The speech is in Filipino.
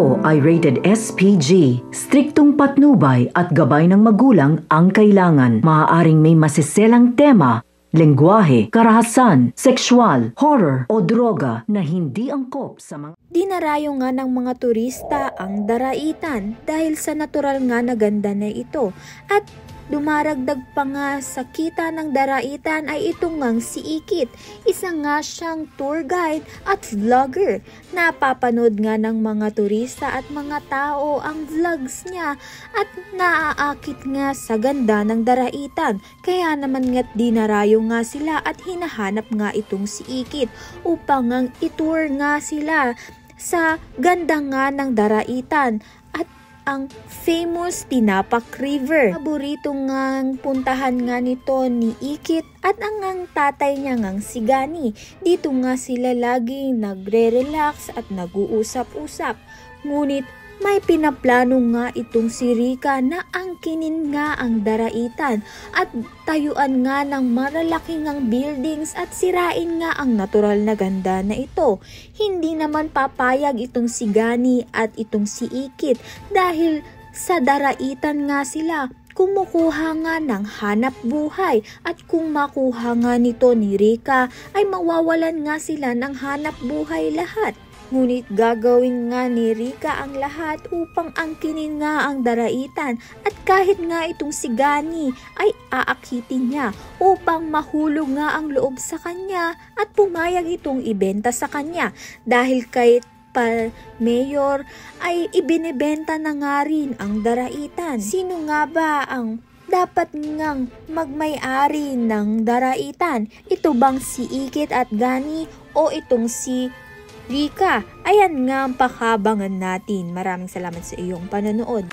Ito ay rated SPG. Striktong patnubay at gabay ng magulang ang kailangan. Maaaring may masiselang tema, lengguwahe, karahasan, sexual, horror o droga na hindi angkop sa mga... Dinarayo nga ng mga turista ang Daraitan dahil sa natural nga na ganda na ito. At dumaragdag pa nga sa kita ng Daraitan ay ito ngang si Ikit. Isa nga siyang tour guide at vlogger. Napapanood nga ng mga turista at mga tao ang vlogs niya at naaakit nga sa ganda ng Daraitan. Kaya naman nga't dinarayo nga sila at hinahanap nga itong si Ikit upang ngang itour nga sila sa ganda nga ng Daraitan at ang famous Tinapak River. Paborito ngang puntahan nga nito ni Ikit at ang tatay niya ngang si Gani. Dito nga sila laging nagre-relax at nag-uusap-usap. Ngunit may pinaplano nga itong si Rika na angkinin nga ang Daraitan at tayuan nga ng malalaking ang buildings at sirain nga ang natural na ganda na ito. Hindi naman papayag itong si Gani at itong si Ikit dahil sa Daraitan nga sila kumukuha nga ng hanap buhay at kung makuha nga nito ni Rika ay mawawalan nga sila ng hanap buhay lahat. Ngunit gagawin nga ni Rika ang lahat upang angkinin nga ang Daraitan at kahit nga itong si Gani ay aakitin niya upang mahulog nga ang loob sa kanya at pumayag itong ibenta sa kanya dahil kay Mayor ay ibinebenta na nga rin ang Daraitan. Sino nga ba ang dapat ngang magmay-ari ng Daraitan? Ito bang si Ikit at Gani o itong si Rika? Ayan nga ang pakabangan natin. Maraming salamat sa iyong panonood.